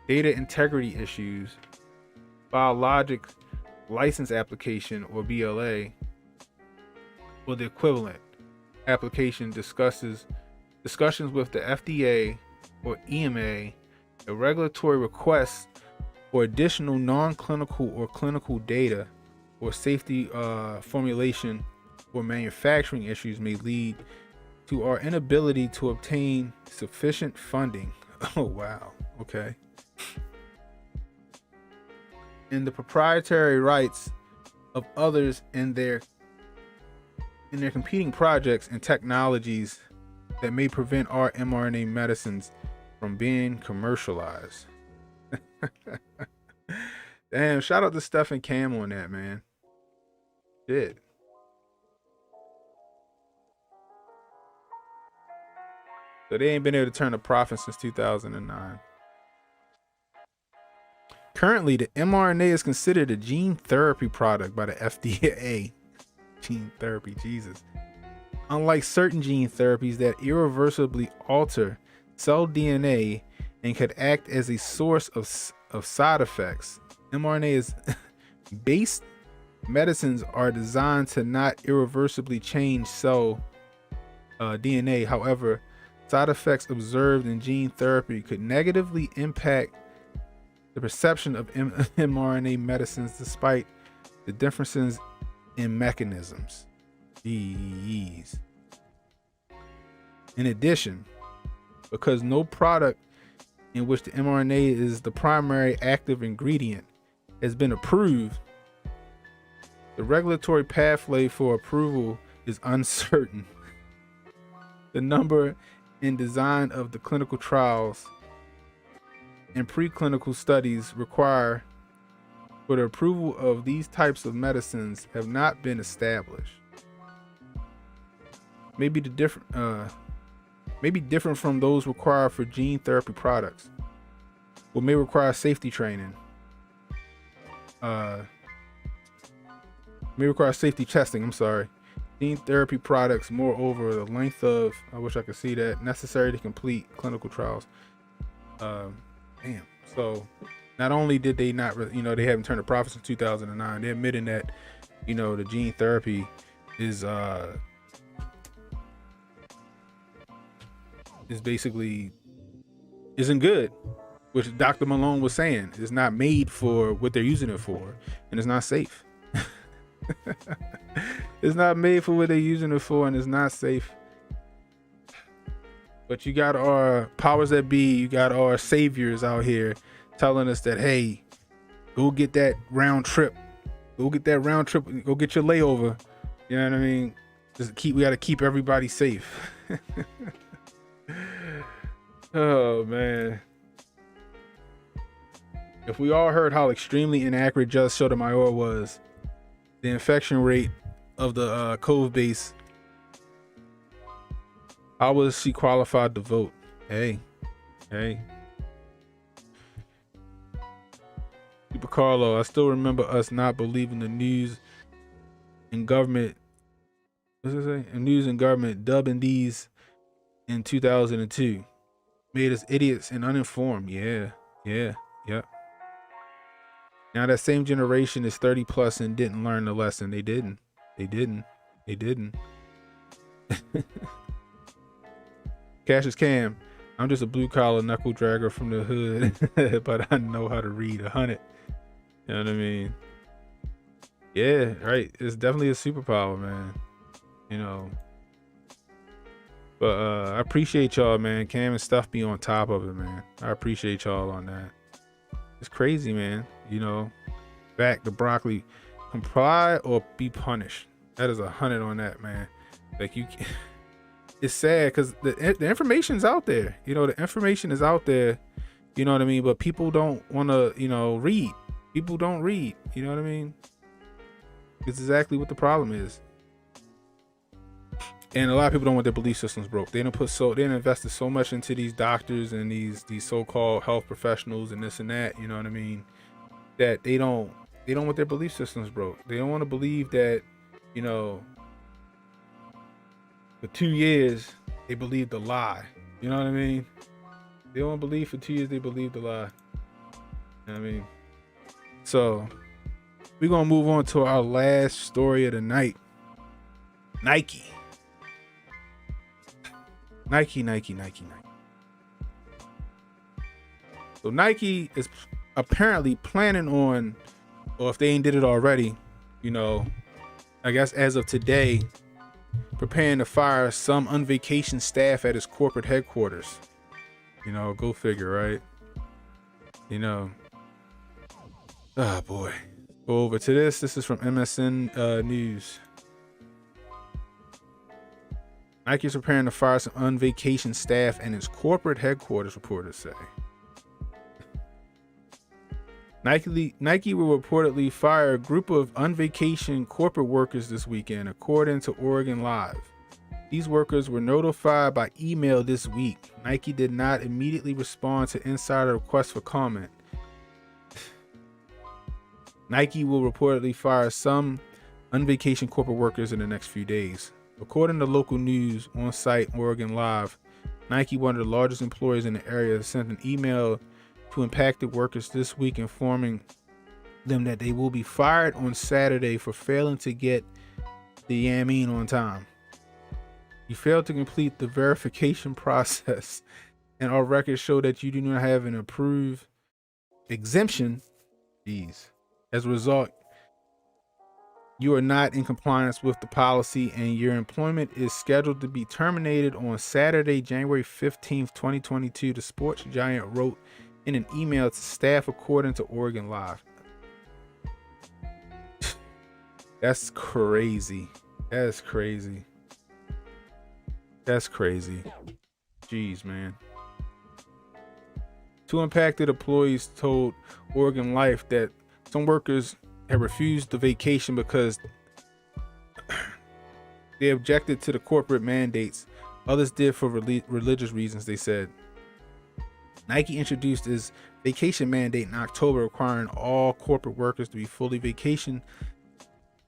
data integrity issues, biologics license application or BLA or the equivalent application discussions with the FDA or EMA, a regulatory request for additional non-clinical or clinical data or safety formulation or manufacturing issues may lead to our inability to obtain sufficient funding. Oh wow, okay. In the proprietary rights of others in their competing projects and technologies that may prevent our mRNA medicines from being commercialized. Damn, shout out to Steph and Cam on that, man. Shit. So they ain't been able to turn a profit since 2009. Currently, the mRNA is considered a gene therapy product by the FDA. Gene therapy, Jesus. Unlike certain gene therapies that irreversibly alter cell DNA and could act as a source of side effects, mRNA-based medicines are designed to not irreversibly change cell DNA. However, side effects observed in gene therapy could negatively impact the perception of mRNA medicines despite the differences in mechanisms. Jeez. In addition, because no product in which the mRNA is the primary active ingredient, has been approved, the regulatory pathway for approval is uncertain. The number and design of the clinical trials and preclinical studies required for the approval of these types of medicines have not been established. Maybe different from those required for gene therapy products, or may require safety training. May require safety testing. I'm sorry. Gene therapy products, moreover, the length of, I wish I could see that, necessary to complete clinical trials. Damn. So not only did they not, they haven't turned a profit since 2009, they're admitting that, the gene therapy is basically isn't good, which Dr. Malone was saying is not made for what they're using it for, and it's not safe. It's not made for what they're using it for, and it's not safe. But you got our powers that be, you got our saviors out here telling us that, hey, go get that round trip, go get your layover. You know what I mean? We got to keep everybody safe. Oh man. If we all heard how extremely inaccurate Judge Sotomayor was, the infection rate of the Cove base, how was she qualified to vote? Hey. Super Carlo, I still remember us not believing the news and government. What's it say? And news and government dubbing these in 2002 made us idiots and uninformed. Yeah. Now that same generation is 30 plus and didn't learn the lesson. They didn't. Cassius Cam, I'm just a blue collar knuckle dragger from the hood, but I know how to read 100. You know what I mean? Yeah, right. It's definitely a superpower, man. But I appreciate y'all, man. Cam and stuff be on top of it, man. I appreciate y'all on that. It's crazy, man. Back to broccoli. Comply or be punished. That is 100 on that, man. Like it's sad because the information's out there. The information is out there. You know what I mean? But people don't want to, read. People don't read. You know what I mean? It's exactly what the problem is. And a lot of people don't want their belief systems broke. They invested so much into these doctors and these so-called health professionals and this and that, you know what I mean, that they don't want their belief systems broke. They don't want to believe that, for 2 years they believed a lie. You know what I mean? They don't believe for 2 years they believed a lie. You know what I mean? So we're gonna move on to our last story of the night. Nike. So Nike is apparently planning on, or if they ain't did it already, I guess as of today, preparing to fire some on vacation staff at its corporate headquarters. Go figure, right? Oh boy. Go over to this. This is from MSN News. Nike is preparing to fire some on vacation staff and its corporate headquarters, reporters say. Nike will reportedly fire a group of on vacation corporate workers this weekend, according to Oregon Live. These workers were notified by email this week. Nike did not immediately respond to insider requests for comment. Nike will reportedly fire some on vacation corporate workers in the next few days. According to local news on site Oregon Live, Nike, one of the largest employers in the area, sent an email to impacted workers this week informing them that they will be fired on Saturday for failing to get the Yamin on time. You failed to complete the verification process, and our records show that you do not have an approved exemption. As a result, you are not in compliance with the policy and your employment is scheduled to be terminated on Saturday, January 15th, 2022, the sports giant wrote in an email to staff, according to Oregon Live. That's crazy. That's crazy. That's crazy. Jeez, man. Two impacted employees told Oregon Life that some workers had refused the vacation because they objected to the corporate mandates. Others did for religious reasons, they said. Nike introduced its vacation mandate in October, requiring all corporate workers to be fully vacation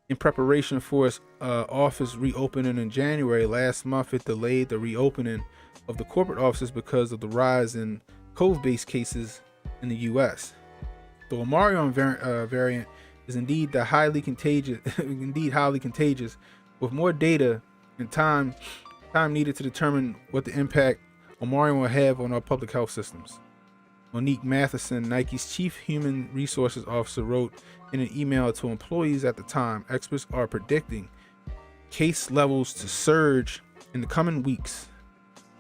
in preparation for its office reopening in January. Last month, it delayed the reopening of the corporate offices because of the rise in COVID-based cases in the U.S. The Omicron variant is indeed highly contagious, with more data and time needed to determine what the impact Omicron will have on our public health systems. Monique Matheson, Nike's chief human resources officer, wrote in an email to employees at the time, experts are predicting case levels to surge in the coming weeks,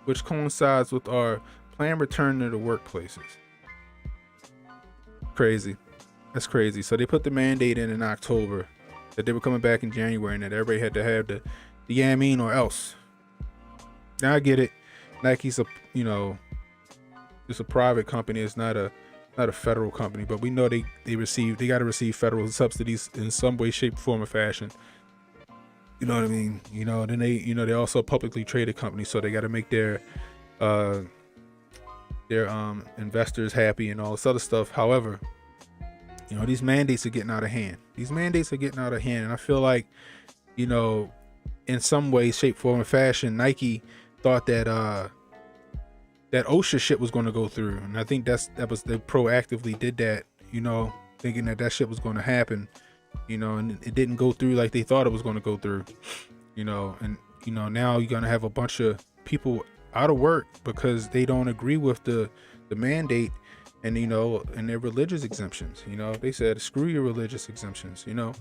which coincides with our planned return to the workplaces. Crazy. That's crazy. So they put the mandate in October that they were coming back in January and that everybody had to have the Yamin or else. Now I get it. Nike's it's a private company. It's not a federal company, but we know they got to receive federal subsidies in some way, shape, form, or fashion. You know what I mean? Then they're also a publicly traded company, so they got to make their investors happy and all this other stuff. However, these mandates are getting out of hand. And I feel like, in some way, shape, form, or fashion, Nike thought that OSHA shit was going to go through, and I think they proactively did that, thinking that shit was going to happen, and it didn't go through like they thought it was going to go through, and now you're going to have a bunch of people out of work because they don't agree with the mandate, and and their religious exemptions. They said screw your religious exemptions. And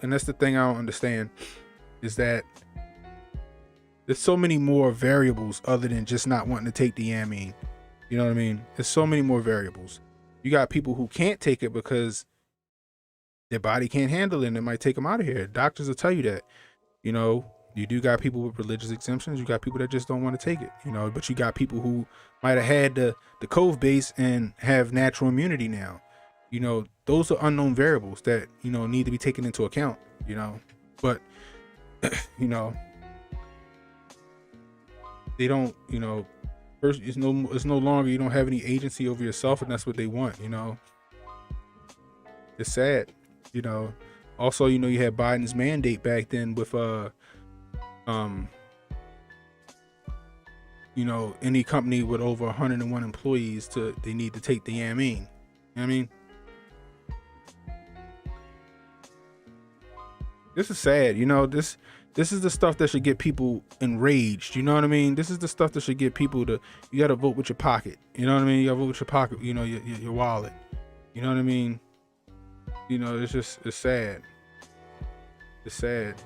that's the thing I don't understand, is that there's so many more variables other than just not wanting to take the Yamin. You know what I mean? There's so many more variables. You got people who can't take it because their body can't handle it and it might take them out of here. Doctors will tell you that. You do got people with religious exemptions. You got people that just don't want to take it. But you got people who might have had the COVID base and have natural immunity now. Those are unknown variables that, need to be taken into account, but, they don't, first, it's no longer, you don't have any agency over yourself, and that's what they want. It's sad. Also, you had Biden's mandate back then with any company with over 101 employees they need to take the Yamin. You know what I mean? This is sad. This is the stuff that should get people enraged. You know what I mean? This is the stuff that should get people you got to vote with your pocket. You know what I mean? You got to vote with your pocket, your wallet. You know what I mean? It's sad. It's sad.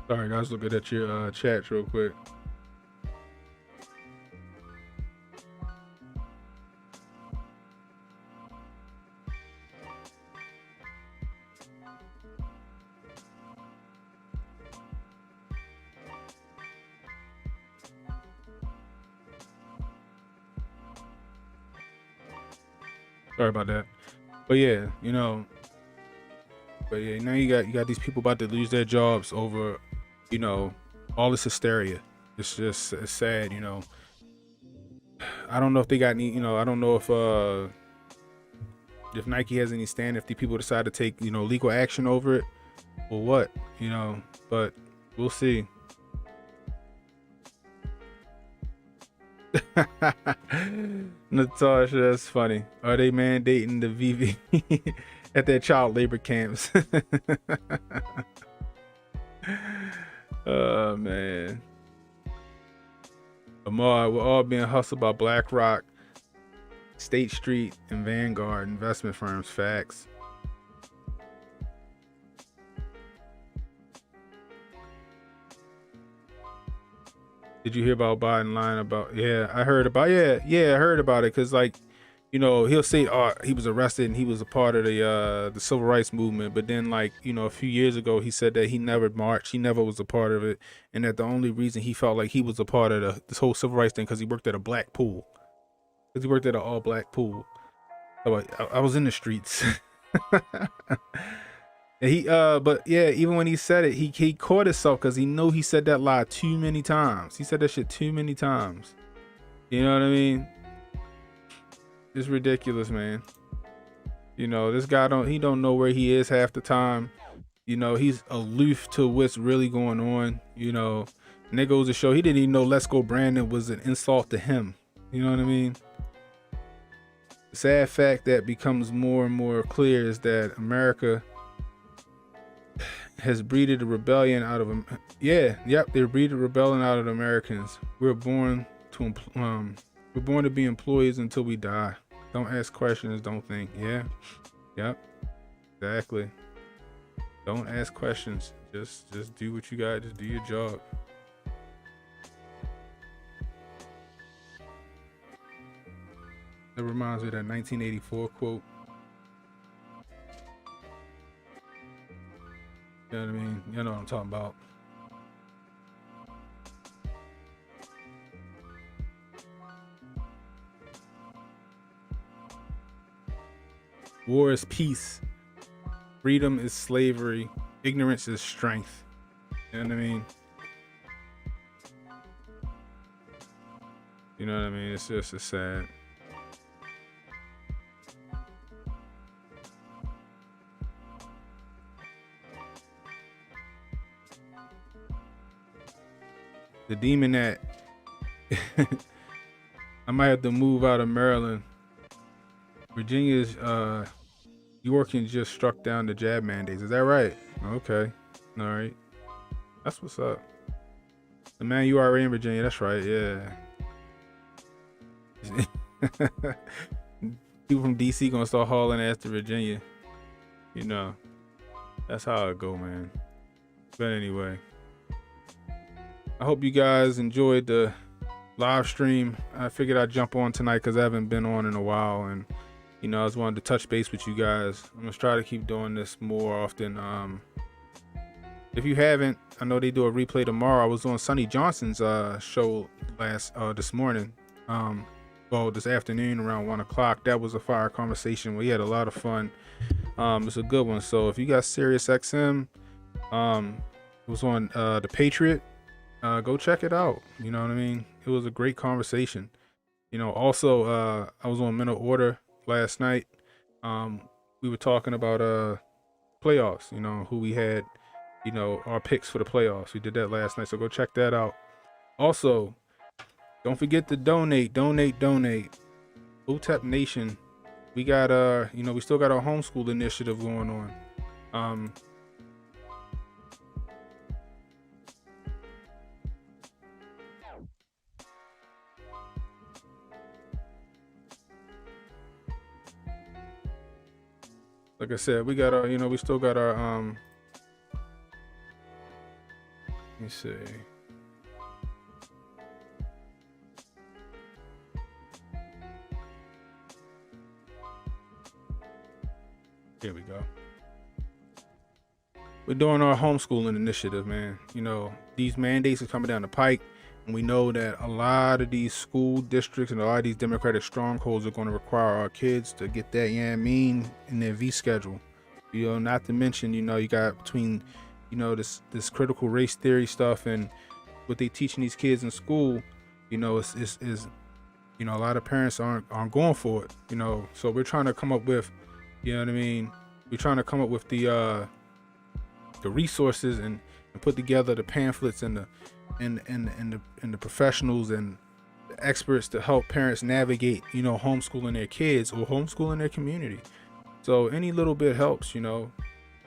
Sorry guys, looking at your chats real quick. Sorry about that. But yeah, now you got these people about to lose their jobs over all this hysteria. It's sad. I don't know if they got any, I don't know if Nike has any stand, if the people decide to take legal action over it or what, but we'll see. Natasha, that's funny. Are they mandating the VV at their child labor camps. Oh man. Amar, we're all being hustled by BlackRock, State Street, and Vanguard investment firms. Facts. Did you hear about Biden lying about? Yeah, I heard about. I heard about it. Cause like, you know, he'll say, "Oh, he was arrested and he was a part of the civil rights movement." But then, like, you know, a few years ago, he said that he never marched, he never was a part of it, and that the only reason he felt like he was a part of this whole civil rights thing because he worked at a black pool. Because he worked at an all black pool. So I was in the streets. And he but yeah, even when he said it, he caught himself because he knew he said that lie too many times. He said that shit too many times. You know what I mean? It's ridiculous, man. You know, this guy don't know where he is half the time. You know, he's aloof to what's really going on. You know, and it goes to show he didn't even know Let's Go Brandon was an insult to him. You know what I mean? The sad fact that becomes more and more clear is that America has breeded a rebellion out of them. They breeded a rebellion out of the Americans. We're born to be employees until we die. Don't ask questions, don't think. Exactly. Don't ask questions. Just do what you got. Just do your job. That reminds me of that 1984 quote. You know what I mean? You know what I'm talking about. War is peace. Freedom is slavery. Ignorance is strength. You know what I mean? You know what I mean? It's just sad. The demon that I might have to move out of Maryland. Virginia's York just struck down the jab mandates. Is that right? Okay. All right. That's what's up. The man you are in Virginia, that's right, yeah. People from DC gonna start hauling ass to Virginia. You know. That's how it go, man. But anyway. I hope you guys enjoyed the live stream. I figured I'd jump on tonight because I haven't been on in a while, and you know, I just wanted to touch base with you guys. I'm gonna try to keep doing this more often. If you haven't, I know they do a replay tomorrow. I was on Sonny Johnson's show this morning. This afternoon around 1 o'clock. That was a fire conversation. We had a lot of fun. It's a good one. So if you got Sirius XM, it was on the Patriot. Go check it out. You know what I mean? It was a great conversation. You know, also I was on Mental Order last night. We were talking about playoffs, you know, who we had, you know, our picks for the playoffs. We did that last night, so go check that out. Also, don't forget to donate. Hotep Nation. We got you know, we still got our homeschool initiative going on. Like I said, we got our, you know, we still got our, let me see. Here we go. We're doing our homeschooling initiative, man. You know, these mandates are coming down the pike. And we know that a lot of these school districts and a lot of these Democratic strongholds are going to require our kids to get that, you know what I mean, in their V schedule. You know, not to mention, you know, you got between, you know, this critical race theory stuff and what they teaching these kids in school, you know, is you know, a lot of parents aren't going for it, you know. So we're trying to come up with, you know what I mean, we're trying to come up with the resources and put together the pamphlets and the professionals and the experts to help parents navigate, you know, homeschooling their kids or homeschooling their community. So any little bit helps, you know.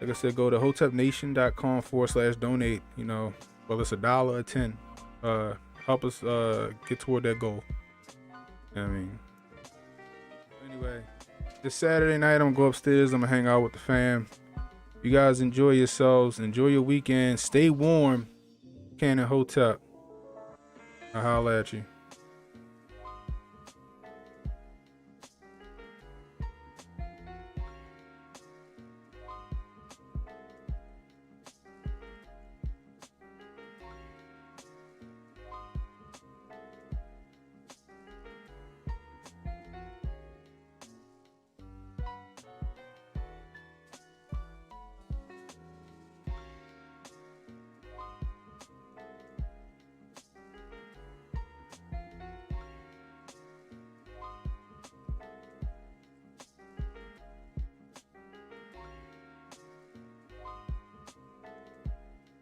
Like I said, go to hotepnation.com/donate, you know, whether it's $1 or 10. Help us get toward that goal. You know what I mean? Anyway, this Saturday night, I'm going to go upstairs. I'm going to hang out with the fam. You guys enjoy yourselves. Enjoy your weekend. Stay warm. Cannon Hotep. I'll holler at you.